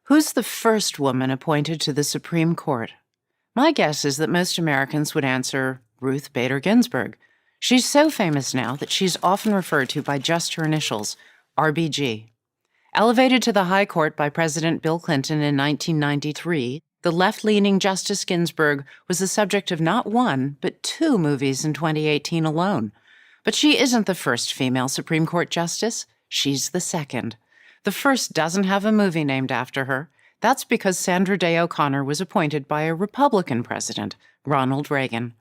Who's the first woman appointed to the Supreme Court? My guess is that most Americans would answer Ruth Bader Ginsburg. She's so famous now that she's often referred to by just her initials, RBG. Elevated to the High Court by President Bill Clinton in 1993, the left-leaning Justice Ginsburg was the subject of not one, but 2 movies in 2018 alone. But she isn't the first female Supreme Court justice. She's the second. The first doesn't have a movie named after her. That's because Sandra Day O'Connor was appointed by a Republican president, Ronald Reagan.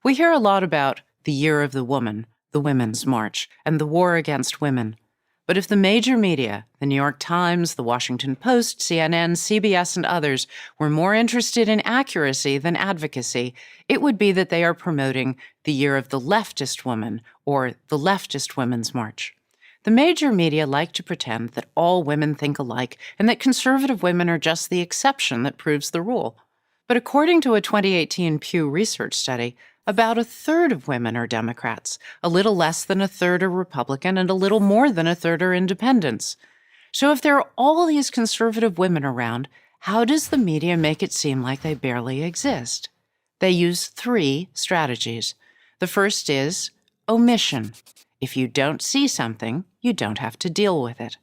We hear a lot about the Year of the Woman, the Women's March, and the war against women. But if the major media, the New York Times, the Washington Post, CNN, CBS, and others, were more interested in accuracy than advocacy, it would be that they are promoting the Year of the Leftist Woman, or the Leftist Women's March. The major media like to pretend that all women think alike and that conservative women are just the exception that proves the rule. But according to a 2018 Pew Research study, about 1/3 of women are Democrats, a little less than 1/3 are Republican, and a little more than 1/3 are independents. So if there are all these conservative women around, how does the media make it seem like they barely exist? They use 3 strategies. The first is omission. If you don't see something, you don't have to deal with it.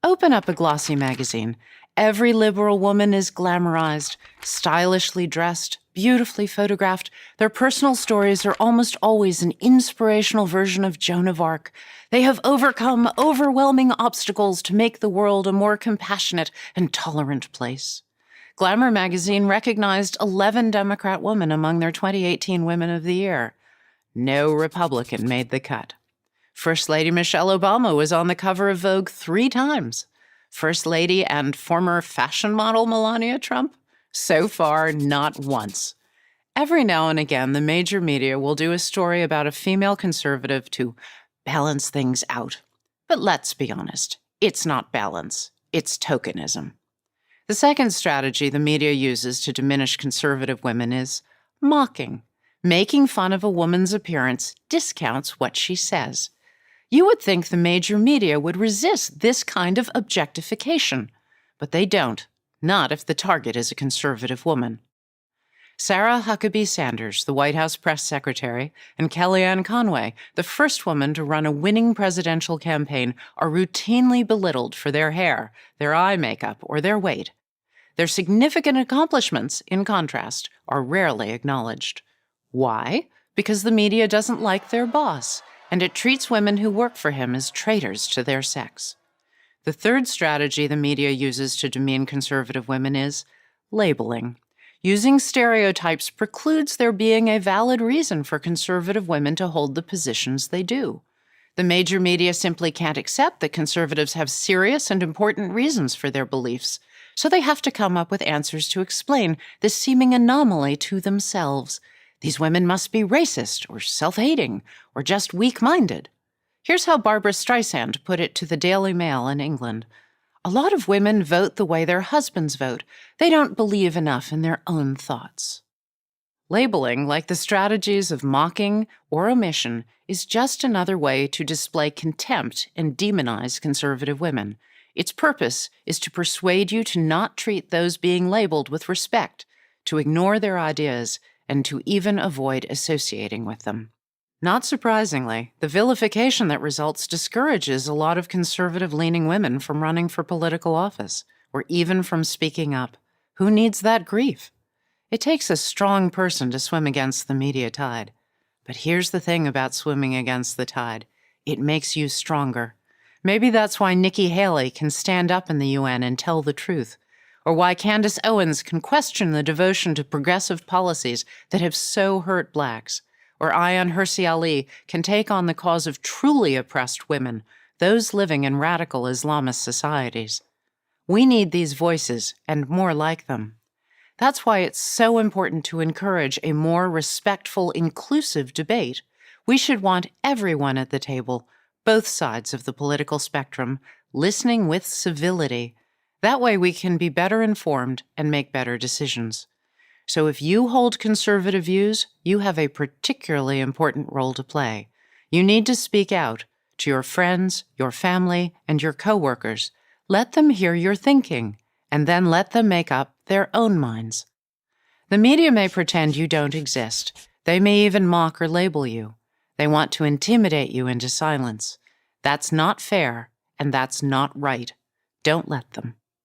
Open up a glossy magazine. Every liberal woman is glamorized, stylishly dressed, beautifully photographed. Their personal stories are almost always an inspirational version of Joan of Arc. They have overcome overwhelming obstacles to make the world a more compassionate and tolerant place. Glamour magazine recognized 11 Democrat women among their 2018 Women of the Year. No Republican made the cut. First Lady Michelle Obama was on the cover of Vogue 3 times. First Lady and former fashion model Melania Trump? So far, not once. Every now and again, the major media will do a story about a female conservative to balance things out. But let's be honest, it's not balance, it's tokenism. The second strategy the media uses to diminish conservative women is mocking. Making fun of a woman's appearance discounts what she says. You would think the major media would resist this kind of objectification, but they don't, not if the target is a conservative woman. Sarah Huckabee Sanders, the White House press secretary, and Kellyanne Conway, the first woman to run a winning presidential campaign, are routinely belittled for their hair, their eye makeup, or their weight. Their significant accomplishments, in contrast, are rarely acknowledged. Why? Because the media doesn't like their boss, and it treats women who work for him as traitors to their sex. The third strategy the media uses to demean conservative women is labeling. Using stereotypes precludes there being a valid reason for conservative women to hold the positions they do. The major media simply can't accept that conservatives have serious and important reasons for their beliefs, so they have to come up with answers to explain this seeming anomaly to themselves. These women must be racist or self-hating or just weak-minded. Here's how Barbara Streisand put it to the Daily Mail in England. A lot of women vote the way their husbands vote. They don't believe enough in their own thoughts. Labeling, like the strategies of mocking or omission, is just another way to display contempt and demonize conservative women. Its purpose is to persuade you to not treat those being labeled with respect, to ignore their ideas, and to even avoid associating with them. Not surprisingly, the vilification that results discourages a lot of conservative-leaning women from running for political office, or even from speaking up. Who needs that grief? It takes a strong person to swim against the media tide. But here's the thing about swimming against the tide. It makes you stronger. Maybe that's why Nikki Haley can stand up in the UN and tell the truth, or why Candace Owens can question the devotion to progressive policies that have so hurt blacks, or Ayaan Hirsi Ali can take on the cause of truly oppressed women, those living in radical Islamist societies. We need these voices and more like them. That's why it's so important to encourage a more respectful, inclusive debate. We should want everyone at the table, both sides of the political spectrum, listening with civility. That way we can be better informed and make better decisions. So if you hold conservative views, you have a particularly important role to play. You need to speak out to your friends, your family, and your coworkers. Let them hear your thinking and then let them make up their own minds. The media may pretend you don't exist. They may even mock or label you. They want to intimidate you into silence. That's not fair, and that's not right. Don't let them.